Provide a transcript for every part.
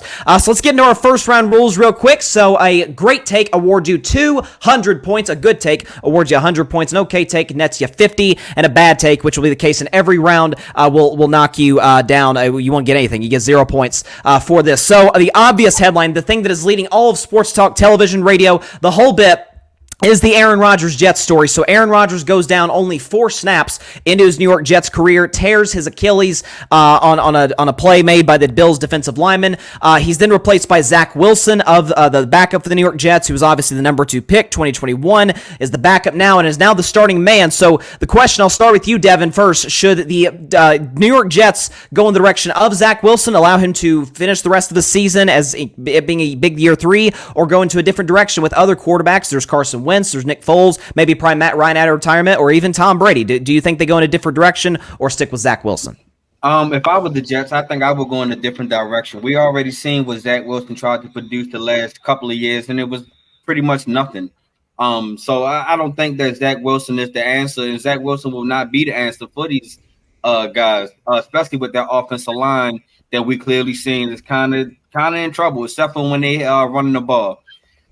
So let's get into our first round rules real quick. So a great take awards you 200 points. A good take awards you 100 points. An okay take nets you 50. And a bad take, which will be the case in every round, will knock you down. You won't get anything. You get 0 points for this. So the obvious headline, the thing that is leading all of sports talk, television, radio, the whole bit, is the Aaron Rodgers Jets story. So Aaron Rodgers goes down only 4 snaps into his New York Jets career, tears his Achilles on a play made by the Bills defensive lineman. He's then replaced by Zach Wilson of the backup for the New York Jets, who was obviously the number 2 pick, 2021, is the backup now and is now the starting man. So the question, I'll start with you, Devin, first. Should the New York Jets go in the direction of Zach Wilson, allow him to finish the rest of the season as it being a big year 3, or go into a different direction with other quarterbacks? There's Carson Wentz, there's Nick Foles, maybe probably Matt Ryan out of retirement, or even Tom Brady. Do you think they go in a different direction or stick with Zach Wilson? If I was the Jets, I think I would go in a different direction. We already seen what Zach Wilson tried to produce the last couple of years, and it was pretty much nothing. So I don't think that Zach Wilson is the answer, and Zach Wilson will not be the answer for these guys, especially with that offensive line that we clearly seen is kind of in trouble, except for when they are running the ball.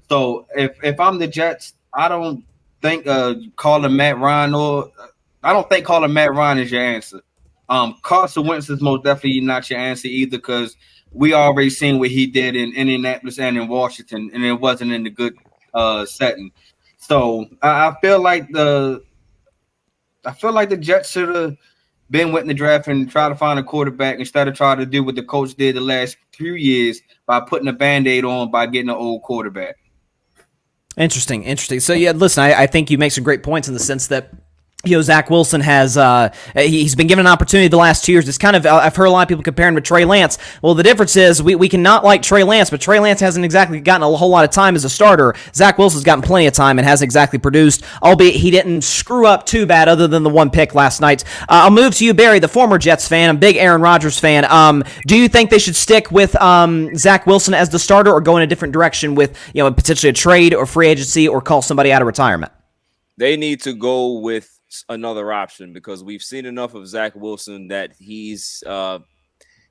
So if I'm the Jets, I don't think calling Matt Ryan is your answer. Carson Wentz is most definitely not your answer either, because we already seen what he did in Indianapolis and in Washington, and it wasn't in the good setting. So I feel like the Jets should have been with the draft and try to find a quarterback instead of trying to do what the coach did the last few years by putting a Band-Aid on by getting an old quarterback. Interesting. So yeah, listen, I think you make some great points in the sense that, you know, Zach Wilson has he's been given an opportunity the last 2 years. It's kind of, I've heard a lot of people compare him to Trey Lance. Well, the difference is we cannot like Trey Lance, but Trey Lance hasn't exactly gotten a whole lot of time as a starter. Zach Wilson's gotten plenty of time and hasn't exactly produced, albeit he didn't screw up too bad other than the one pick last night. I'll move to you, Barry, the former Jets fan. I'm a big Aaron Rodgers fan. Do you think they should stick with Zach Wilson as the starter, or go in a different direction with, you know, potentially a trade or free agency, or call somebody out of retirement? They need to go with another option, because we've seen enough of Zach Wilson that he's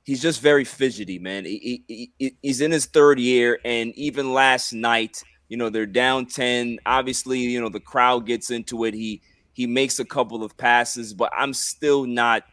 just very fidgety, man. He's in his 3rd year, and even last night, you know, they're down 10. Obviously, you know, the crowd gets into it. He makes a couple of passes, but I'm still not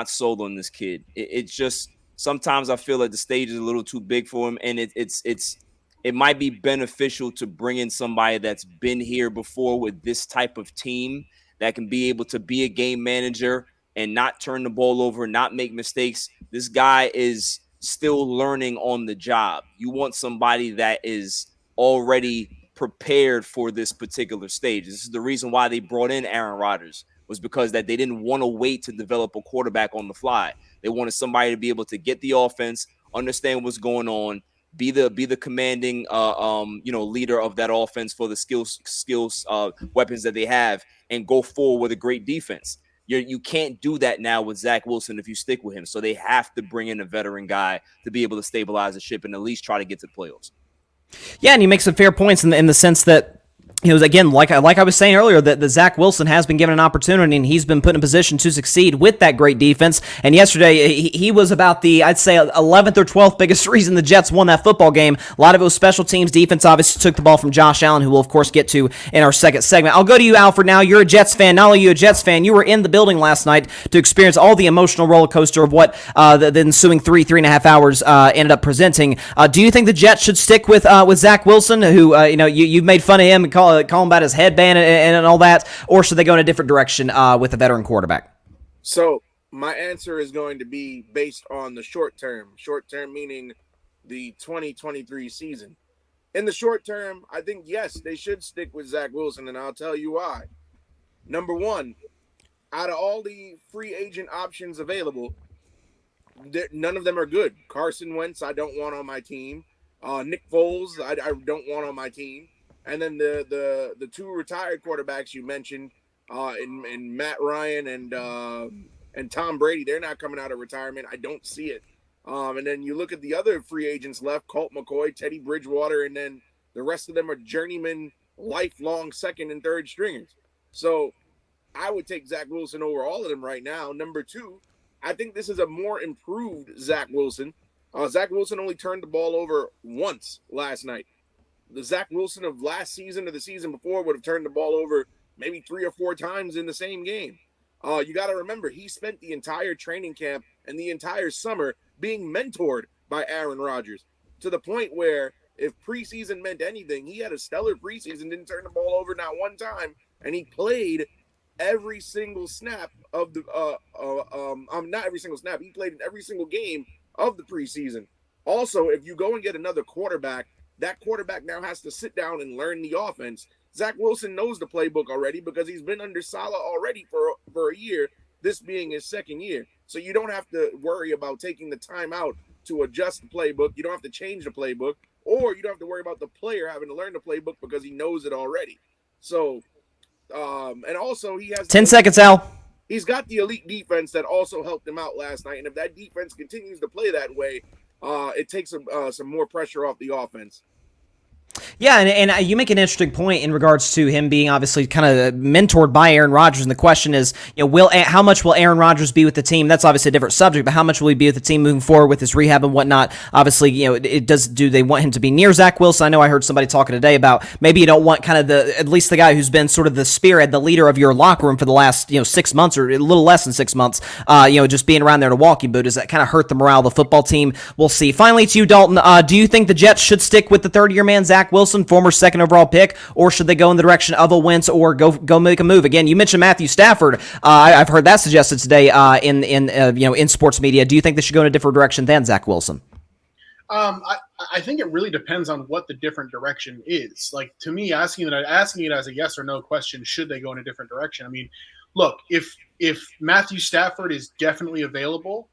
sold on this kid. It's just, sometimes I feel like the stage is a little too big for him, and it might be beneficial to bring in somebody that's been here before with this type of team that can be able to be a game manager and not turn the ball over, not make mistakes. This guy is still learning on the job. You want somebody that is already prepared for this particular stage. This is the reason why they brought in Aaron Rodgers, was because that they didn't want to wait to develop a quarterback on the fly. They wanted somebody to be able to get the offense, understand what's going on, be the commanding leader of that offense for the skills weapons that they have, and go forward with a great defense. You can't do that now with Zach Wilson if you stick with him. So they have to bring in a veteran guy to be able to stabilize the ship and at least try to get to the playoffs. Yeah, and you make some fair points in the sense that, you know, again, like I was saying earlier, that Zach Wilson has been given an opportunity, and he's been put in a position to succeed with that great defense. And yesterday, he was about the, I'd say, 11th or 12th biggest reason the Jets won that football game. A lot of it was special teams. Defense obviously took the ball from Josh Allen, who we'll, of course, get to in our second segment. I'll go to you, Alfred, now. You're a Jets fan. Not only are you a Jets fan, you were in the building last night to experience all the emotional roller coaster of what the ensuing 3.5 hours ended up presenting. Do you think the Jets should stick with Zach Wilson, who, you've made fun of him and call him about his headband and all that, or should they go in a different direction with a veteran quarterback? So my answer is going to be based on the short term meaning the 2023 season. In the short term, I think, yes, they should stick with Zach Wilson, and I'll tell you why. Number one, out of all the free agent options available, none of them are good. Carson Wentz, I don't want on my team. Nick Foles, I don't want on my team. And then the 2 retired quarterbacks you mentioned, in Matt Ryan and Tom Brady, they're not coming out of retirement. I don't see it. And then you look at the other free agents left: Colt McCoy, Teddy Bridgewater, and then the rest of them are journeyman, lifelong second and third stringers. So I would take Zach Wilson over all of them right now. Number 2, I think this is a more improved Zach Wilson. Zach Wilson only turned the ball over once last night. The Zach Wilson of last season or the season before would have turned the ball over maybe 3 or 4 times in the same game. You got to remember, he spent the entire training camp and the entire summer being mentored by Aaron Rodgers, to the point where if preseason meant anything, he had a stellar preseason, didn't turn the ball over not one time, and he played every single snap of the not every single snap. He played in every single game of the preseason. Also, if you go and get another quarterback, that quarterback now has to sit down and learn the offense. Zach Wilson knows the playbook already because he's been under Saleh already for a year, this being his second year. So you don't have to worry about taking the time out to adjust the playbook. You don't have to change the playbook, or you don't have to worry about the player having to learn the playbook because he knows it already. So, and also he has 10 seconds, Al. He's got the elite defense that also helped him out last night. And if that defense continues to play that way, it takes some more pressure off the offense. Yeah, and you make an interesting point in regards to him being obviously kind of mentored by Aaron Rodgers, and the question is, how much will Aaron Rodgers be with the team? That's obviously a different subject, but how much will he be with the team moving forward with his rehab and whatnot? Obviously, do they want him to be near Zach Wilson? I know I heard somebody talking today about maybe you don't want kind of at least the guy who's been sort of the spearhead, the leader of your locker room for the last 6 months or a little less than 6 months. Just being around there in a walking boot. Does that kind of hurt the morale of the football team? We'll see. Finally, to you, Dalton. Do you think the Jets should stick with the third-year man Zach Wilson, former second overall pick, or should they go in the direction of a Wentz or go make a move? Again, you mentioned Matthew Stafford. I've heard that suggested today in sports media. Do you think they should go in a different direction than Zach Wilson? I think it really depends on what the different direction is. Like, to me, asking it as a yes or no question, should they go in a different direction? I mean, look, if Matthew Stafford is definitely available,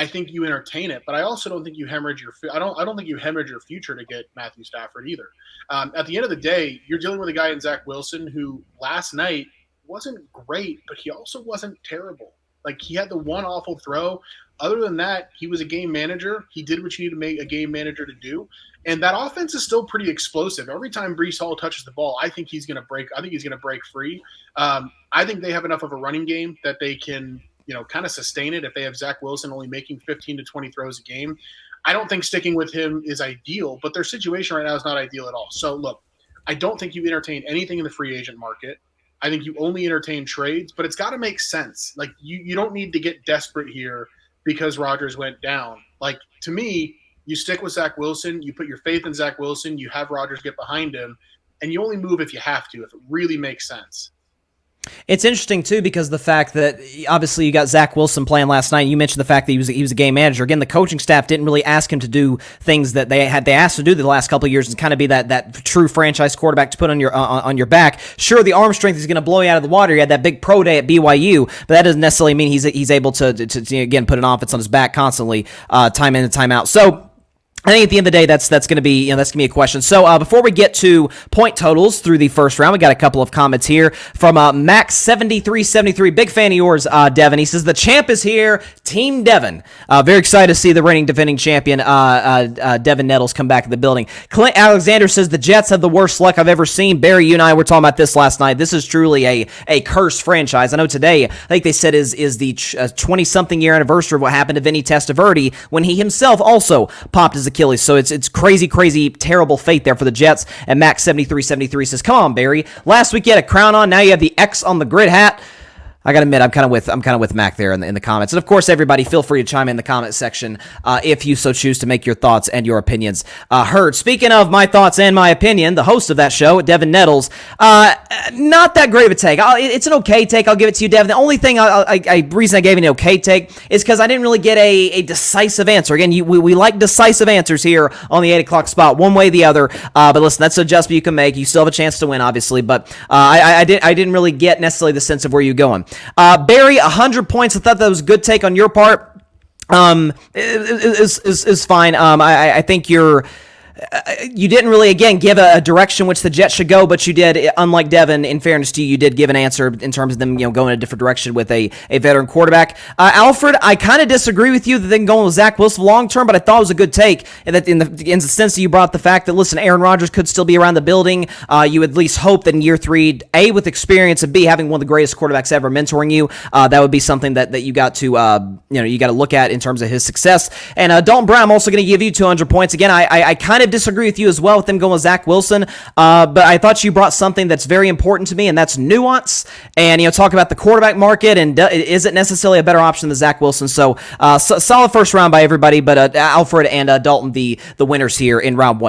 I think you entertain it, but I also don't think you hemorrhage I don't think you hemorrhage your future to get Matthew Stafford either. At the end of the day, you're dealing with a guy in Zach Wilson who last night wasn't great, but he also wasn't terrible. Like, he had the one awful throw. Other than that, he was a game manager. He did what you need to make a game manager to do. And that offense is still pretty explosive. Every time Breece Hall touches the ball, I think he's going to break. I think he's going to break free. I think they have enough of a running game that they can, kind of sustain it if they have Zach Wilson only making 15 to 20 throws a game. I don't think sticking with him is ideal, but their situation right now is not ideal at all. So, look, I don't think you entertain anything in the free agent market. I think you only entertain trades, but it's got to make sense. Like, you don't need to get desperate here because Rodgers went down. Like, to me, you stick with Zach Wilson, you put your faith in Zach Wilson, you have Rodgers get behind him, and you only move if you have to, if it really makes sense. It's interesting, too, because the fact that obviously you got Zach Wilson playing last night. You mentioned the fact that he was a game manager. Again, the coaching staff didn't really ask him to do things that they asked to do the last couple of years and kind of be that true franchise quarterback to put on your back. Sure, the arm strength is going to blow you out of the water. He had that big pro day at BYU, but that doesn't necessarily mean he's able to again put an offense on his back constantly, time in and time out. So I think at the end of the day, that's going to be a question. So before we get to point totals through the first round, we got a couple of comments here from Max7373. Big fan of yours, Devin. He says the champ is here, Team Devin. Very excited to see the reigning defending champion, Devin Nettles, come back in the building. Clint Alexander says the Jets have the worst luck I've ever seen. Barry, you and I were talking about this last night. This is truly a cursed franchise. I know today, I think they said is the 20-something year anniversary of what happened to Vinny Testaverde when he himself also popped his Achilles. So it's crazy, terrible fate there for the Jets. And Max7373 says, come on, Barry. Last week you had a crown on. Now you have the X on the grid hat. I gotta admit, I'm kind of with Mac there in the comments, and of course, everybody, feel free to chime in the comment section if you so choose to make your thoughts and your opinions heard. Speaking of my thoughts and my opinion, the host of that show, Devin Nettles, not that great of a take. It's an okay take. I'll give it to you, Devin. The only thing reason I gave you an okay take is because I didn't really get a decisive answer. Again, we like decisive answers here on the 8 o'clock spot, one way or the other. But listen, that's an adjustment you can make. You still have a chance to win, obviously, but I didn't really get necessarily the sense of where you're going. Barry, 100 points. I thought that was a good take on your part. Is fine. I think you're you didn't really, again, give a direction which the Jets should go, but you did, unlike Devin, in fairness to you, you did give an answer in terms of them, going a different direction with a veteran quarterback. Alfred, I kind of disagree with you that they can go with Zach Wilson long term, but I thought it was a good take in the sense that you brought the fact that, listen, Aaron Rodgers could still be around the building. You at least hope that in year 3, A, with experience, and B, having one of the greatest quarterbacks ever mentoring you, that would be something that you got to, you got to look at in terms of his success. And Dalton Brown, I'm also going to give you 200 points. Again, I kind of disagree with you as well with them going with Zach Wilson, but I thought you brought something that's very important to me, and that's nuance. And talk about the quarterback market, and is it necessarily a better option than Zach Wilson? So solid first round by everybody, but Alfred and Dalton, the winners here in round 1.